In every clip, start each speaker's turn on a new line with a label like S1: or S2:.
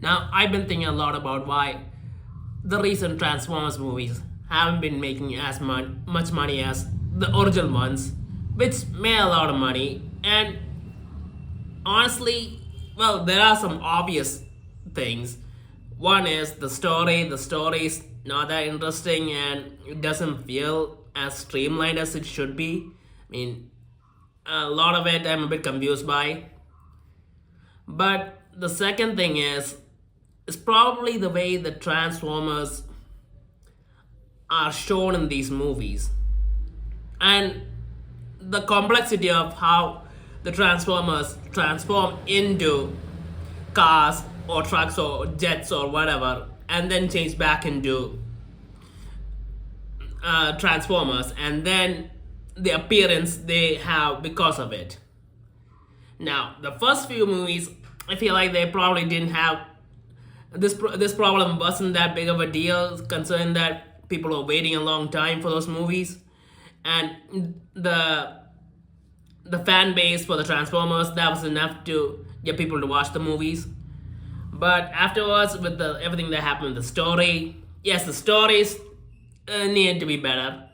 S1: Now, I've been thinking a lot about why the recent Transformers movies haven't been making as much money as the original ones, which made a lot of money. And honestly, well, there are some obvious things. One is the story. The story is not that interesting and it doesn't feel as streamlined as it should be. I mean, a lot of it I'm a bit confused by. But the second thing is probably the way the Transformers are shown in these movies. And the complexity of how the Transformers transform into cars or trucks or jets or whatever, and then change back into Transformers, and then the appearance they have because of it. Now, the first few movies, I feel like they probably didn't have this problem wasn't that big of a deal, considering that people were waiting a long time for those movies, and the fan base for the Transformers, that was enough to get people to watch the movies. But afterwards, with everything that happened with the story, yes, the stories needed to be better,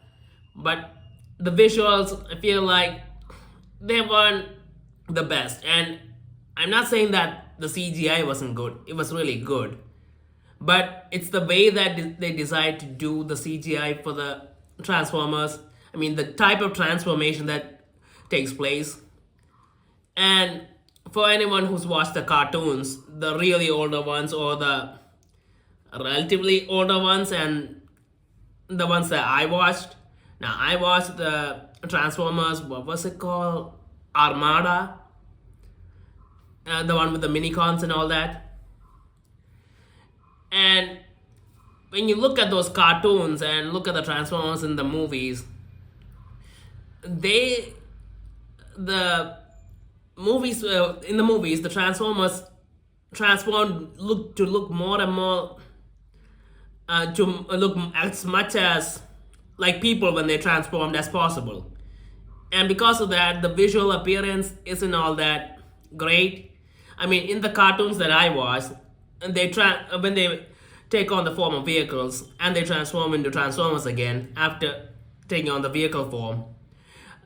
S1: but the visuals, I feel like they weren't the best. And I'm not saying that the CGI wasn't good; it was really good, but it's the way that they decide to do the CGI for the Transformers. I mean, the type of transformation that takes place. And for anyone who's watched the cartoons, the really older ones or the relatively older ones, and the ones that I watched. Now, I watched the Transformers, what was it called? Armada, the one with the minicons and all that. And when you look at those cartoons and look at the Transformers in the movies, they the movies in the movies the Transformers transformed look more and more to look as much as like people when they transformed as possible. And because of that, the visual appearance isn't all that great. I mean, in the cartoons that I watch, when they take on the form of vehicles and they transform into Transformers again after taking on the vehicle form,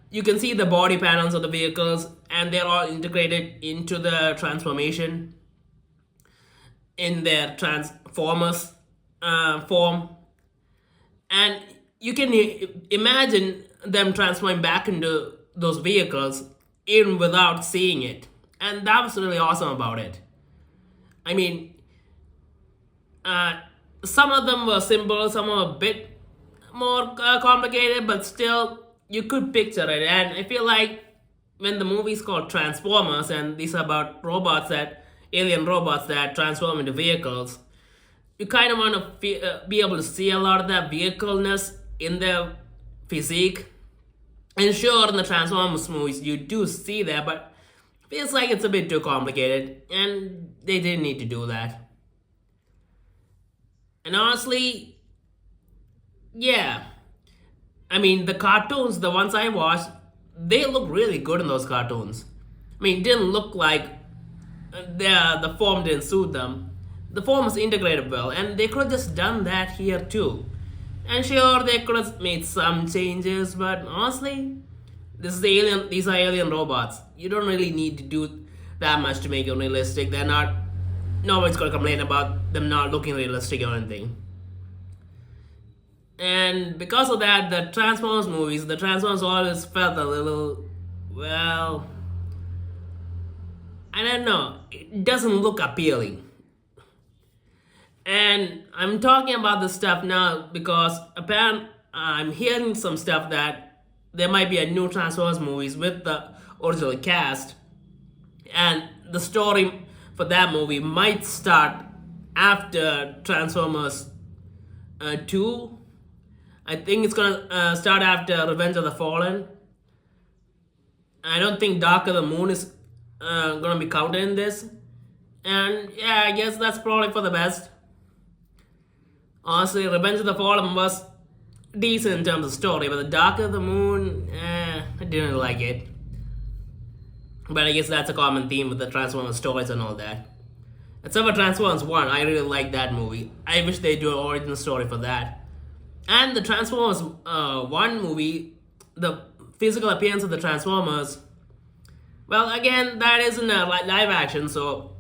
S1: you can see the body panels of the vehicles and they're all integrated into the transformation in their Transformers form. And you can imagine them transforming back into those vehicles even without seeing it. And that was really awesome about it. I mean, some of them were simple, some were a bit more complicated, but still, you could picture it. And I feel like when the movie's called Transformers, and these are about alien robots that transform into vehicles, you kind of want to be able to see a lot of that vehicleness in their physique. And sure, in the Transformers movies, you do see that, but it feels like it's a bit too complicated, and they didn't need to do that. And honestly, yeah. I mean, the cartoons, the ones I watched, they look really good in those cartoons. I mean, it didn't look like the form didn't suit them. The form was integrated well, and they could have just done that here too. And sure, they could have made some changes, but honestly, these are alien robots. You don't really need to do that much to make it realistic. They're not. Nobody's gonna complain about them not looking realistic or anything. And because of that, the Transformers always felt a little, well, I don't know, it doesn't look appealing. And I'm talking about this stuff now because apparently I'm hearing some stuff that there might be a new Transformers movies with the original cast, and the story for that movie might start after Transformers 2. I think it's gonna start after Revenge of the Fallen. I don't think Dark of the Moon is gonna be counted in this. And yeah, I guess that's probably for the best. Honestly, Revenge of the Fallen was decent in terms of story, but the Dark of the Moon, I didn't like it. But I guess that's a common theme with the Transformers stories and all that. Except for Transformers 1, I really like that movie. I wish they do an origin story for that. And the Transformers 1 movie, the physical appearance of the Transformers, well, again, that isn't a live action, so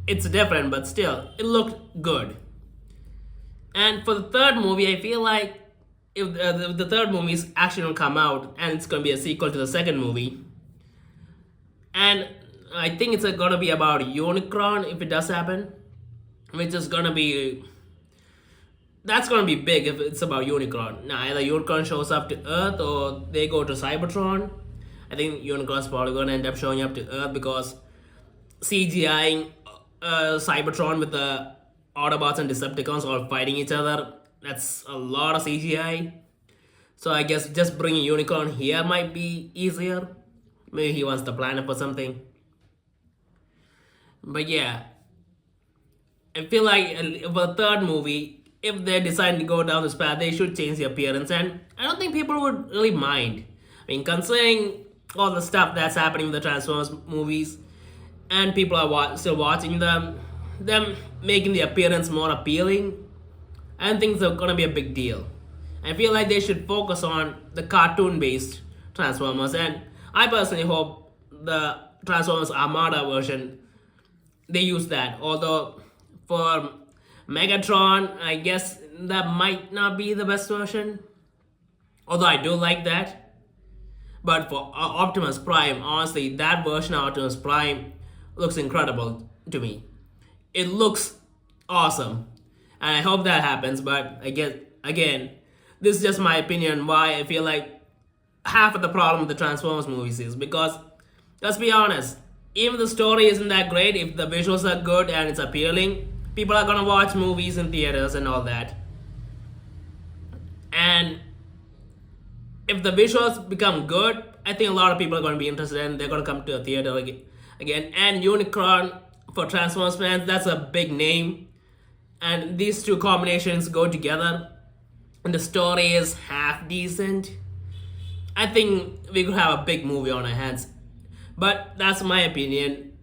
S1: it's different, but still, it looked good. And for the third movie, I feel like if the third movie is actually gonna come out and it's gonna be a sequel to the second movie, and I think it's gonna be about Unicron if it does happen, which is gonna be that's gonna be big if it's about Unicron. Now either Unicron shows up to Earth or they go to Cybertron. I think Unicron's probably gonna end up showing up to Earth because CGIing Cybertron with the Autobots and Decepticons all fighting each other, that's a lot of CGI. So I guess just bringing Unicron here might be easier. Maybe he wants the planet for something. But yeah, I feel like for the third movie, if they decide to go down this path, they should change the appearance, and I don't think people would really mind. I mean, considering all the stuff that's happening with the Transformers movies, and people are still watching them making the appearance more appealing, I don't think it's gonna be a big deal. I feel like they should focus on the cartoon-based Transformers, and I personally hope the Transformers Armada version they use that. Although for Megatron, I guess that might not be the best version. Although I do like that. But for Optimus Prime, honestly, that version of Optimus Prime looks incredible to me. It looks awesome. And I hope that happens, but I guess, again, this is just my opinion why I feel like half of the problem with the Transformers movies is because, let's be honest, even the story isn't that great, if the visuals are good and it's appealing, people are gonna watch movies in theaters and all that. And if the visuals become good, I think a lot of people are gonna be interested and they're gonna come to a theater again. And Unicron, for Transformers fans, that's a big name. And these two combinations go together, and the story is half decent. I think we could have a big movie on our hands. But that's my opinion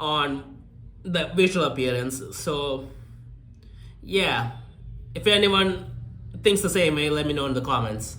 S1: on the visual appearance. So, yeah. If anyone thinks the same way, let me know in the comments.